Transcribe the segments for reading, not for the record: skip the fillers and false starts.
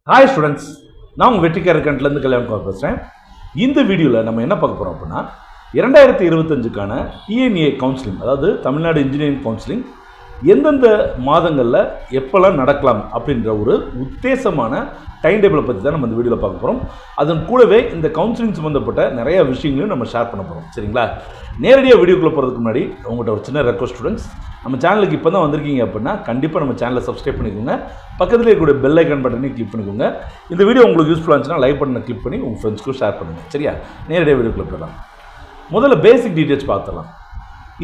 Hi students, நான் உங்கள் வெற்றிக்கார கண்ட்லேருந்து கல்யாணம் பேசுகிறேன். இந்த வீடியோவில் நம்ம என்ன பார்க்க போகிறோம் அப்படின்னா 2025க்கான டிஎன்ஏ கவுன்சிலிங், அதாவது தமிழ்நாடு இன்ஜினியரிங் கவுன்சிலிங் எந்தெந்த மாதங்களில் எப்போல்லாம் நடக்கலாம் அப்படின்ற ஒரு உத்தேசமான டைம் டேபிளை பற்றி தான் நம்ம இந்த வீடியோவில் பார்க்க போகிறோம். அதன் கூடவே இந்த கவுன்சிலிங் சம்மந்தப்பட்ட நிறைய விஷயங்களையும் நம்ம ஷேர் பண்ண போகிறோம். சரிங்களா? நேரடியாக வீடியோக்குள்ளே போகிறதுக்கு முன்னாடி உங்கள்கிட்ட ஒரு சின்ன ரெக்வஸ்ட் ஸ்டூடெண்ட்ஸ், நம்ம சேனலுக்கு இப்போ தான் வந்திருக்கீங்க அப்படின்னா கண்டிப்பாக நம்ம சேனலை சப்ஸ்கிரைப் பண்ணிக்கோங்க. பக்கத்தில் இருக்கக்கூடிய பெல் ஐக்கான் பட்டனையும் கிளிக் பண்ணிக்கோங்க. இந்த வீடியோ உங்களுக்கு யூஸ்ஃபுல்லாக இருந்துச்சுன்னா லைக் பட்டனை கிளிக் பண்ணி உங்கள் ஃப்ரெண்ட்ஸ்க்கும் ஷேர் பண்ணுங்கள். சரியா? நேரடியாக வீடியோக்குள்ளே போகலாம். முதல்ல பேசிக் டீட்டெயில்ஸ் பார்த்துடலாம்.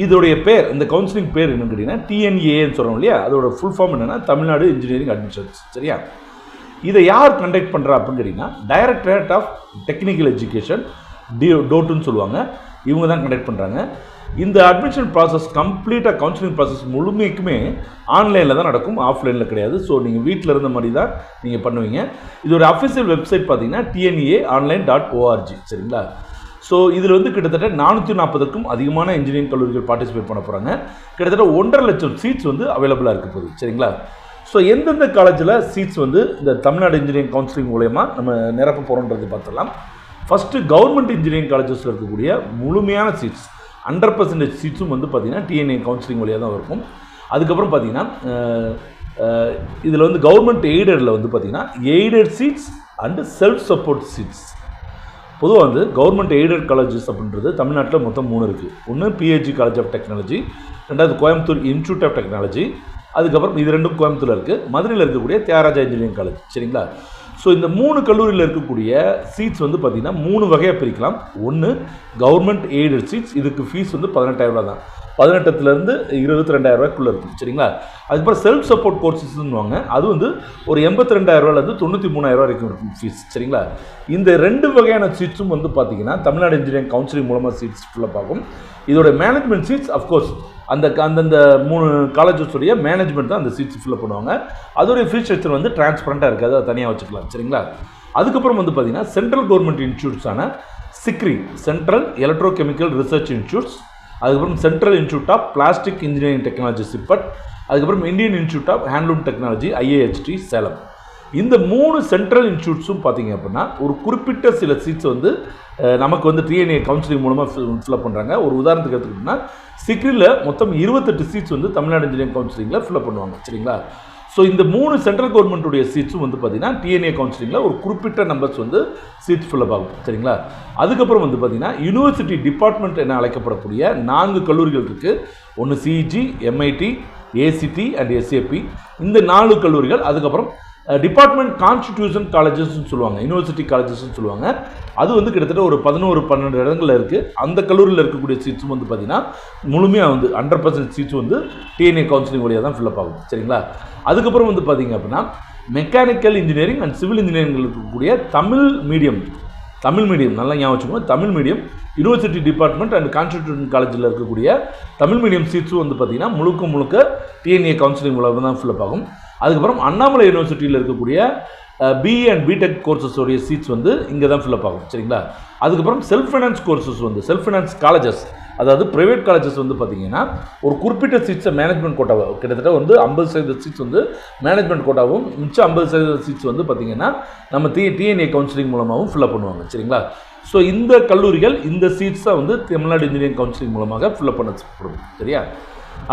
இதோடைய பேர், இந்த கவுன்சிலிங் பேர் என்னன்னு கேட்டிங்கன்னா டிஎன்ஏன்னு சொல்கிறோம் இல்லையா, அதோட ஃபுல் ஃபார்ம் என்னென்னா தமிழ்நாடு இன்ஜினியரிங் அட்மிஷன்ஸ். சரியா? இதை யார் கண்டக்ட் பண்ணுறா அப்படின்னு கேட்டிங்கன்னா டைரக்டரேட் ஆஃப் டெக்னிக்கல் எஜுகேஷன், டோட்டுன்னு சொல்லுவாங்க. இவங்க தான் கண்டக்ட் பண்ணுறாங்க. இந்த அட்மிஷன் ப்ராசஸ் கம்ப்ளீட்டாக, கவுன்சிலிங் ப்ராசஸ் முழுமைக்குமே ஆன்லைனில் தான் நடக்கும், ஆஃப்லைனில் கிடையாது. ஸோ நீங்கள் வீட்டில் இருந்த மாதிரி தான் நீங்கள் பண்ணுவீங்க. இதோட அஃபிஷியல் வெப்சைட் பார்த்தீங்கன்னா tnaonline.org. சரிங்களா? ஸோ இதில் வந்து கிட்டத்தட்ட 440க்கும் அதிகமான இன்ஜினியரிங் கல்லூரிகள் பார்ட்டிசிபேட் பண்ண போகிறாங்க. கிட்டத்தட்ட 1.5 லட்சம் சீட்ஸ் வந்து அவைலபிளாக இருக்க போகுது. சரிங்களா? ஸோ எந்தெந்த காலேஜில் சீட்ஸ் வந்து இந்த தமிழ்நாடு இன்ஜினியரிங் கவுன்சிலிங் மூலயமா நம்ம நிரப்ப போகிறோன்றது பார்த்துடலாம். ஃபஸ்ட்டு கவர்மெண்ட் இன்ஜினியரிங் காலேஜஸில் இருக்கக்கூடிய முழுமையான சீட்ஸ் 100% சீட்ஸும் வந்து பார்த்திங்கன்னா டிஎன்ஏ கவுன்சிலிங் வழியாக தான் இருக்கும். அதுக்கப்புறம் பார்த்திங்கன்னா இதில் வந்து கவர்மெண்ட் எய்டடில் வந்து பார்த்திங்கன்னா aided seats and self support seats. பொதுவாக வந்து கவர்மெண்ட் எய்டட் காலேஜஸ் அப்படின்றது தமிழ்நாட்டில் மொத்தம் 3 இருக்குது. ஒன்று பிஹெச்சி காலேஜ் ஆஃப் டெக்னாலஜி, ரெண்டாவது கோயம்புத்தூர் இன்ஸ்டியூட் ஆஃப் டெக்னாலஜி, அதுக்கப்புறம் இது ரெண்டும் கோயம்புத்தூரில் இருக்குது. மதுரையில் இருக்கக்கூடிய தியாகராஜா இன்ஜினியரிங் காலேஜ். சரிங்களா? ஸோ இந்த 3 கல்லூரியில் இருக்கக்கூடிய சீட்ஸ் வந்து பார்த்திங்கன்னா 3 வகையாக பிரிக்கலாம். ஒன்று கவர்மெண்ட் எய்டட் சீட்ஸ், இதுக்கு ஃபீஸ் வந்து 18,000 தான். 18,000 22,000 இருக்குது. சரிங்களா? அதுக்கப்புறம் செல்ஃப் சப்போர்ட் கோர்சஸ்ன்னுவாங்க. அது வந்து ஒரு 82,000 93,000 வரைக்கும் இருக்கும் ஃபீஸ். சரிங்களா? இந்த 2 வகையான சீட்ஸும் வந்து பார்த்திங்கன்னா தமிழ்நாடு இன்ஜினியரிங் கவுன்சிலிங் மூலமாக சீட்ஸ் ஃபில்லப் ஆகும். இதோட மேனேஜ்மெண்ட் சீட்ஸ் அஃப்கோர்ஸ் அந்தந்த 3 காலேஜஸுடைய மேனேஜ்மெண்ட் தான் அந்த சீட்ஸ் ஃபில்லப் பண்ணுவாங்க. அதோடைய ஃபீஸ் ஸ்ட்ரக்சர் வந்து டிரான்ஸ்பரண்ட்டாக இருக்காது, அதை தனியாக வச்சுக்கலாம். சரிங்களா? அதுக்கப்புறம் வந்து பார்த்திங்கன்னா சென்ட்ரல் கவர்மெண்ட் இன்ஸ்டியூட்ஸான CECRI, central electrochemical research institutes, அதுக்கப்புறம் central institute of plastic engineering technology CIPET, அதுக்கப்புறம் Indian institute of handloom technology IIHT Salem. இந்த 3 சென்ட்ரல் இன்ஸ்டியூட்ஸும் பார்த்திங்க அப்படின்னா ஒரு குறிப்பிட்ட சில சீட்ஸ் வந்து நமக்கு வந்து டிஎன்ஏ கவுன்சிலிங் மூலமாக ஃபில்லப் பண்ணுறாங்க. ஒரு உதாரணத்துக்கு எடுத்துக்கிட்டோம்னா சிக்ரியில் மொத்தம் 28 சீட்ஸ் வந்து தமிழ்நாடு இன்ஜினியரிங் கவுன்சிலிங்கில் ஃபில்லப் பண்ணுவாங்க. சரிங்களா? ஸோ இந்த 3 சென்ட்ரல் கவர்மெண்ட்டுடைய சீட்ஸும் வந்து பார்த்திங்கன்னா டிஎன்ஏ கவுன்சிலிங்கில் ஒரு குறிப்பிட்ட நம்பர்ஸ் வந்து சீட்ஸ் ஃபில்லப் ஆகும். சரிங்களா? அதுக்கப்புறம் வந்து பார்த்திங்கன்னா யூனிவர்சிட்டி டிபார்ட்மெண்ட் என அழைக்கப்படக்கூடிய 4 கல்லூரிகள் இருக்குது. ஒன்று CEG, MIT, ACT and SAP. இந்த 4 கல்லூரிகள். அதுக்கப்புறம் டிபார்ட்மெண்ட் கான்ஸ்டிடியூஷன் காலேஜஸ்ன்னு சொல்லுவாங்க, யூனிவர்சிட்டி காலேஜஸ்ன்னு சொல்லுவாங்க. அது வந்து கிட்டத்தட்ட ஒரு 11-12 இடங்களில் இருக்குது. அந்த கல்லூரியில் இருக்கக்கூடிய சீட்ஸும் வந்து பார்த்திங்கன்னா முழுமையாக வந்து 100% சீட்ஸ் வந்து டிஎன்ஏ கவுன்சிலிங் வழியாக தான் ஃபில்லப் ஆகும். சரிங்களா? அதுக்கப்புறம் வந்து பார்த்திங்க அப்படின்னா mechanical engineering and civil engineering இருக்கக்கூடிய தமிழ் மீடியம் நல்லா ஞாபகம் வச்சுக்கோங்க, Tamil medium university department and constitution காலேஜில் இருக்கக்கூடிய தமிழ் மீடியம் சீட்ஸும் வந்து பார்த்திங்கன்னா முழுக்க டிஎன்ஏ கவுன்சிலிங் மூலமாக தான் ஃபில்லப் ஆகும். அதுக்கப்புறம் அண்ணாமலை யூனிவர்சிட்டியில் இருக்கக்கூடிய BE அண்ட் பிடெக் கோர்சஸோடைய சீட்ஸ் வந்து இங்கே தான் ஃபில்லப் ஆகும். சரிங்களா? அதுக்கப்புறம் செல்ஃப் ஃபைனான்ஸ் கோர்சஸ் வந்து செல்ஃப் ஃபைனான்ஸ் காலேஜஸ், அதாவது ப்ரைவேட் காலேஜஸ் வந்து பார்த்திங்கன்னா ஒரு குறிப்பிட்ட சீட்ஸை மேனேஜ்மெண்ட் கோட்டாவை கிட்டத்தட்ட வந்து 50% சீட்ஸ் வந்து மேனேஜ்மெண்ட் கோட்டாவும், மிச்சம் 50% சீட்ஸ் வந்து பார்த்திங்கன்னா நம்ம டிஎன்ஏ கவுன்சிலிங் மூலமாகவும் ஃபில்லப் பண்ணுவாங்க. சரிங்களா? ஸோ இந்த கல்லூரிகள் இந்த சீட்ஸை வந்து தமிழ்நாடு இன்ஜினியரிங் கவுன்சிலிங் மூலமாக ஃபில்லப் பண்ணப்படும். சரியா?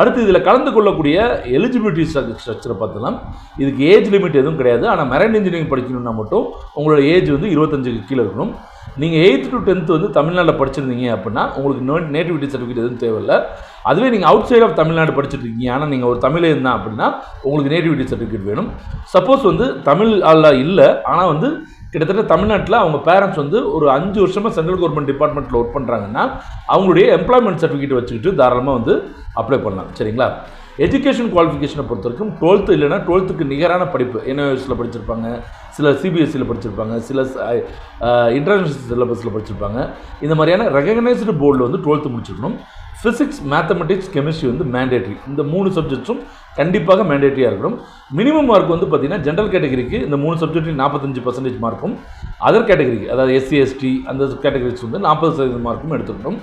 அடுத்து இதில் கலந்து கொள்ளக்கூடிய எலிஜிபிலிட்டி ஸ்ட்ரக்சரை பார்த்தலாம். இதுக்கு ஏஜ் லிமிட் எதுவும் கிடையாது. ஆனால் மெரைன் இன்ஜினியரிங் படிக்கணும்னா மட்டும் உங்களோட ஏஜ் வந்து 25க்கு கீழே இருக்கணும். நீங்கள் 8th to 10th வந்து தமிழ்நாட்டில் படிச்சிருந்தீங்க அப்படின்னா உங்களுக்கு நேட்டிவிட்டி சர்டிஃபிகேட் எதுவும் தேவையில்லை. அதுவே நீங்கள் அவுட் சைட் ஆஃப் தமிழ்நாடு படிச்சுட்டு இருக்கீங்க, ஆனால் நீங்கள் ஒரு தமிழன் தான் அப்படின்னா உங்களுக்கு நேட்டிவிட்டி சர்டிஃபிகேட் வேணும். சப்போஸ் வந்து தமிழ் ஆள் இல்லை, ஆனால் வந்து கிட்டத்தட்ட தமிழ்நாட்டில் அவங்க பேரண்ட்ஸ் வந்து ஒரு 5 வருஷமாக சென்ட்ரல் கவர்மெண்ட் டிபார்ட்மெண்ட்டில் ஒர்க் பண்ணுறாங்கன்னா அவங்களுடைய எம்ப்ளாய்மெண்ட் சர்டிஃபிகேட் வச்சுக்கிட்டு தாராளமாக வந்து அப்ளை பண்ணலாம். சரிங்களா? எஜுகேஷன் குவாலிஃபிகேஷனை பொறுத்த வரைக்கும் 12th இல்லைனா 12th நிகரான படிப்பு NIOSல படிச்சிருப்பாங்க, சில CBSEயில் படிச்சிருப்பாங்க, சில இன்டர்நேஷனல் சிலபஸில் படிச்சிருப்பாங்க. இந்த மாதிரியான ரெகக்னைஸ்டு போர்டில் வந்து 12th முடிச்சிருக்கணும். ஃபிசிக்ஸ், மேத்தமெட்டிக்ஸ், கெமிஸ்ட்ரி வந்து மேண்டேட்ரி. இந்த 3 சப்ஜெக்ட்ஸும் கண்டிப்பாக மேண்டேட்ரியாக இருக்கணும். மினிமம் மார்க் வந்து பார்த்திங்கன்னா ஜென்ரல் கேட்டகரிக்கு இந்த 3 சப்ஜெக்ட்லையும் 45% மார்க்கும், அதர் கேட்டகரிக்கு அதாவது SC ST அந்த கேட்டகரிஸ் வந்து 40% மார்க்கும் எடுத்துக்கணும்.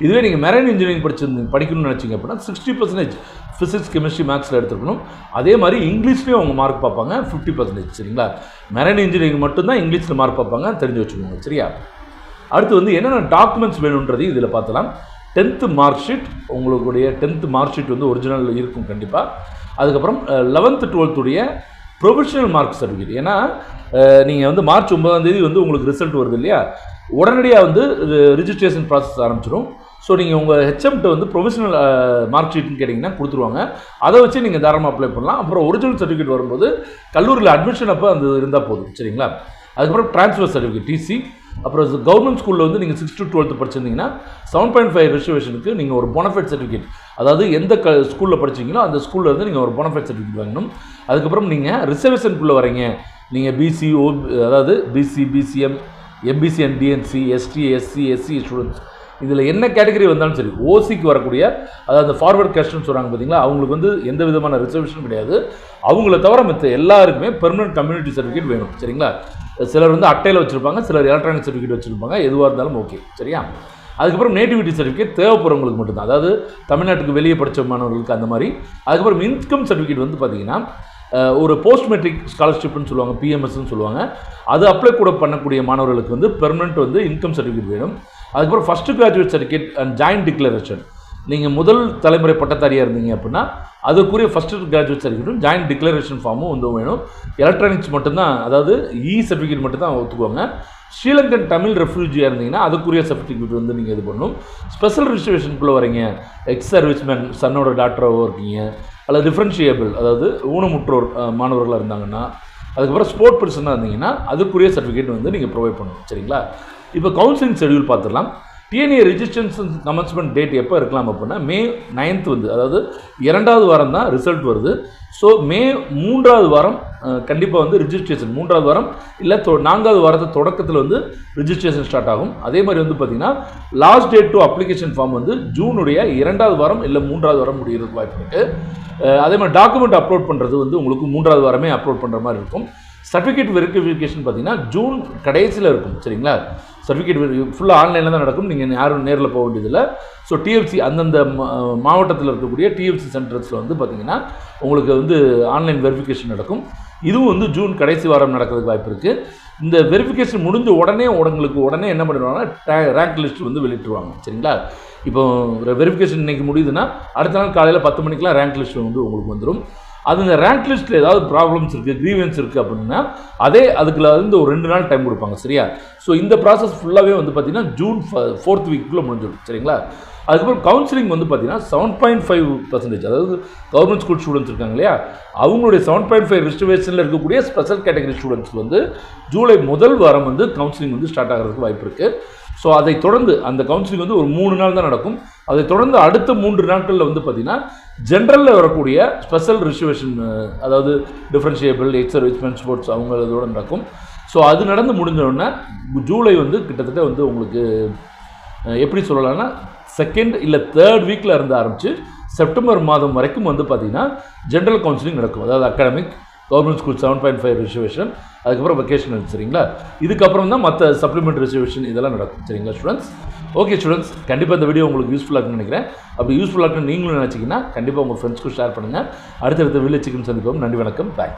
இதுவே நீங்கள் மெரைன் இன்ஜினியரிங் படிக்கணும்னு நினச்சிங்க அப்படின்னா 60% ஃபிசிக்ஸ் கெமிஸ்ட்ரி மேக்ஸில் எடுத்துருக்கணும். அதே மாதிரி இங்கிலீஷ்லேயும் அவங்க மார்க் பார்ப்பாங்க 50%. சரிங்களா? மெரைன் இன்ஜினியரிங் மட்டும்தான் இங்கிலீஷில் மார்க் பார்ப்பாங்க, தெரிஞ்சு வச்சுக்கோங்க. சரியா? அடுத்து வந்து என்னென்ன டாக்குமெண்ட்ஸ் வேணுன்றதையும் இதில் பார்த்தலாம். 10th மார்க் ஷீட், உங்களுடைய 10th மார்க் ஷீட் வந்து ஒரிஜினல் இருக்கும் கண்டிப்பாக. அதுக்கப்புறம் 11th 12th உடைய ப்ரொவிஷனல் மார்க் சர்டிஃபிகேட். ஏன்னா நீங்கள் வந்து மார்ச் 9ஆம் தேதி வந்து உங்களுக்கு ரிசல்ட் வருது இல்லையா, உடனடியாக வந்து ரிஜிஸ்ட்ரேஷன் ப்ராசஸ் ஆரம்பிச்சிடும். ஸோ நீங்கள் உங்கள் ஹெச்எம்கிட்ட வந்து ப்ரொவிஷனல் மார்க் ஷீட்னு கேட்டிங்கன்னா கொடுத்துருவாங்க. அதை வச்சு நீங்கள் தாராளமாக அப்ளை பண்ணலாம். அப்புறம் ஒரிஜினல் சர்டிஃபிகேட் வரும்போது கல்லூரியில் அட்மிஷன் அப்போ அந்த இருந்தால் போதும். சரிங்களா? அதுக்கப்புறம் ட்ரான்ஸ்ஃபர் சர்டிஃபிகேட் டிசி. அப்புறம் கவர்மெண்ட் ஸ்கூலில் வந்து நீங்கள் 6th to 12th படிச்சிருந்தீங்கன்னா 7.5 ரிசர்வேஷனுக்கு நீங்கள் ஒரு போனஃபைட் சர்டிஃபிகேட், அதாவது எந்த ஸ்கூலில் படிச்சிங்களோ அந்த ஸ்கூலில் இருந்து நீங்கள் ஒரு போனஃபைட் சர்டிஃபிகேட் வாங்கணும். அதுக்கப்புறம் நீங்கள் ரிசர்வேஷனுக்குள்ளே வரீங்க, நீங்கள் பிசி, அதாவது BC, BCM, MBC and DNC, ST, SC, SC students, இதில் என்ன கேட்டகரி வந்தாலும் சரி, ஓசிக்கு வரக்கூடிய, அதாவது ஃபார்வர்ட் கேஸ்ட்னு சொல்கிறாங்க பார்த்தீங்களா, அவங்களுக்கு வந்து எந்த விதமான ரிசர்வேஷனும் கிடையாது. அவங்கள தவிர மற்ற எல்லாருக்குமே பெர்மனன்ட் கம்யூனிட்டி சர்டிஃபிகேட் வேணும். சரிங்களா? சிலர் வந்து அட்டையில் வச்சுருப்பாங்க, சிலர் எலக்ட்ரானிக் சர்டிஃபிகேட் வச்சுருப்பாங்க. எதுவாக இருந்தாலும் ஓகே. சரியா? அதுக்கப்புறம் நேட்டிவிட்டி சர்டிஃபிகேட் தேவைப்படுறவங்களுக்கு மட்டும்தான், அதாவது தமிழ்நாட்டுக்கு வெளியே படித்த மாணவர்களுக்கு அந்த மாதிரி. அதுக்கப்புறம் இன்கம் சர்டிஃபிகேட் வந்து பார்த்தீங்கன்னா ஒரு போஸ்ட் மெட்ரிக் ஸ்காலர்ஷிப்னு சொல்லுவாங்க, பிஎம்எஸ்ன்னு சொல்லுவாங்க. அது அப்ளை கூட பண்ணக்கூடிய மாணவர்களுக்கு வந்து பெர்மனெண்ட் வந்து இன்கம் சர்டிஃபிகேட் வேணும். அதுக்கப்புறம் first graduate certificate and joint declaration. நீங்கள் முதல் தலைமுறை பட்டதாரியாக இருந்தீங்க அப்படின்னா அதுக்குரிய ஃபஸ்ட்டு கிராஜுவேட் சர்டிஃபிகேட்டும் ஜாயின்ட் டிக்ளரேஷன் ஃபார்மும் வந்து வேணும். எலக்ட்ரானிக்ஸ் மட்டும்தான், அதாவது சர்டிஃபிகேட் மட்டும் தான் ஒத்துக்குவாங்க. ஸ்ரீலங்கன் தமிழ் ரெஃப்யூஜியாக இருந்தீங்கன்னா அதுக்குரிய சர்டிஃபிகேட் வந்து நீங்கள் இது பண்ணணும். ஸ்பெஷல் ரிசர்வேஷனுக்குள்ளே வரீங்க, எக்ஸ் சர்வீஸ்மேன் சன்னோட டாக்டராகவோ இருக்கீங்க, அல்லது டிஃப்ரென்ஷியபிள், அதாவது ஊனமுற்றோர் மாணவர்களாக இருந்தாங்கன்னா, அதுக்கப்புறம் ஸ்போர்ட் பர்சனாக இருந்தீங்கன்னா அதுக்குரிய சர்டிஃபிகேட் வந்து நீங்கள் ப்ரொவைட் பண்ணணும். சரிங்களா? இப்போ கவுன்சிலிங் ஷெடியூல் பார்த்துடலாம். டிஎன்ஏ ரிஜிஸ்ட்ரேஷன் கமென்ஸ்மெண்ட் டேட் எப்போ இருக்கலாம் அப்படின்னா May 9th வந்து, அதாவது 2வது வாரம் தான் ரிசல்ட் வருது. ஸோ May 3வது வாரம் கண்டிப்பாக வந்து ரிஜிஸ்ட்ரேஷன், 3வது வாரம் இல்லை 4வது வாரத்து தொடக்கத்தில் வந்து ரிஜிஸ்ட்ரேஷன் ஸ்டார்ட் ஆகும். அதே மாதிரி வந்து பார்த்திங்கன்னா last date to application form வந்து ஜூனுடைய 2வது வாரம் இல்லை 3வது வாரம் முடிகிறதுக்கு வாய்ப்பு இருக்குது. அதே மாதிரி டாக்குமெண்ட் அப்லோட் பண்ணுறது வந்து உங்களுக்கு 3வது வாரமே அப்லோட் பண்ணுற மாதிரி இருக்கும். சர்டிஃபிகேட் வெரிஃபிகேஷன் பார்த்தீங்கன்னா ஜூன் கடைசியில் இருக்கும். சரிங்களா? சர்டிஃபிகேட் ஃபுல்லாக ஆன்லைனில் தான் நடக்கும், நீங்கள் யாரும் நேரில் போக வேண்டியதில்லை. ஸோ டிஎஃப்சி அந்தந்த மாவட்டத்தில் இருக்கக்கூடிய டிஎஃப்சி சென்டர்ஸில் வந்து பார்த்திங்கன்னா உங்களுக்கு வந்து ஆன்லைன் வெரிஃபிகேஷன் நடக்கும். இதுவும் வந்து ஜூன் கடைசி வாரம் நடக்கிறதுக்கு வாய்ப்பு இருக்குது. இந்த வெரிஃபிகேஷன் முடிஞ்ச உடனே உடனே என்ன பண்ணிடுவாங்கன்னா ரேங்க் லிஸ்ட் வந்து வெளியிட்டுருவாங்க. சரிங்களா? இப்போ வெரிஃபிகேஷன் இன்றைக்கி முடியுதுன்னா அடுத்த நாள் காலையில் 10 மணிக்கெலாம் ரேங்க் லிஸ்ட் வந்து உங்களுக்கு வந்துடும். அது இந்த ரேங்க் லிஸ்ட்டில் ஏதாவது ப்ராப்ளம்ஸ் இருக்குது, க்ரீவன்ஸ் இருக்குது அப்படின்னா அதுக்குள்ள வந்து ஒரு 2 நாள் டைம் கொடுப்பாங்க. சரியா? ஸோ இந்த ப்ராசஸ் ஃபுல்லாகவே வந்து பார்த்திங்கன்னா ஜூன் 4th வீக்குள்ளே முடிஞ்சிடும். சரிங்களா? அதுக்கப்புறம் கவுன்சிலிங் வந்து பார்த்திங்கன்னா 7.5%, அதாவது கவர்மெண்ட் ஸ்கூல் ஸ்டூடெண்ட்ஸ் இருக்காங்க இல்லையா, அவங்களுடைய 7.5 ரிசர்வேஷனில் இருக்கக்கூடிய ஸ்பெஷல் கேட்டகரி ஸ்டூடெண்ட்ஸ்க்கு வந்து ஜூலை 1 வாரம் வந்து கவுன்சிலிங் வந்து ஸ்டார்ட் ஆகிறதுக்கு வாய்ப்பு இருக்குது. ஸோ அதை தொடர்ந்து அந்த கவுன்சிலிங் வந்து ஒரு 3 நாள் தான் நடக்கும். அதை தொடர்ந்து அடுத்த 3 நாட்களில் வந்து பார்த்திங்கன்னா ஜென்ரலில் வரக்கூடிய ஸ்பெஷல் ரிசர்வேஷன், அதாவது டிஃப்ரென்ஷியபிள், எக்ஸ் சர்வீஸ்மேன், ஸ்போர்ட்ஸ் அவங்களோட நடக்கும். ஸோ அது நடந்து முடிஞ்சோடனே ஜூலை வந்து கிட்டத்தட்ட வந்து உங்களுக்கு எப்படி சொல்லலாம்னா 2nd இல்லை 3rd வீக்கில் இருந்து ஆரம்பித்து செப்டம்பர் மாதம் வரைக்கும் வந்து பார்த்திங்கன்னா ஜென்ரல் கவுன்சிலிங் நடக்கும். அதாவது அகாடமிக், கவர்மெண்ட் ஸ்கூல் 7.5 ரிசர்வேஷன், அதுக்கப்புறம் வெக்கேஷனல். சரிங்களா? இதுக்கப்புறம் தான் மற்ற சப்ளிமெண்ட் ரிசர்வேஷன் இதெல்லாம் நடக்கும். சரிங்களா ஸ்டூடெண்ட்ஸ்? ஓகே ஸ்டூடெண்ட்ஸ், கண்டிப்பாக இந்த வீடியோ உங்களுக்கு யூஸ்ஃபுல்லாக இருக்குன்னு நினைக்கிறேன். அப்படி யூஸ்ஃபுல்லாக இருக்குன்னு நீங்களும் நினச்சிங்கன்னா கண்டிப்பாக உங்கள் ஃப்ரெண்ட்ஸ்க்கு ஷேர் பண்ணுங்கள். அடுத்தடுத்த வீடியோ சந்திப்போம். நன்றி, வணக்கம், பாய்.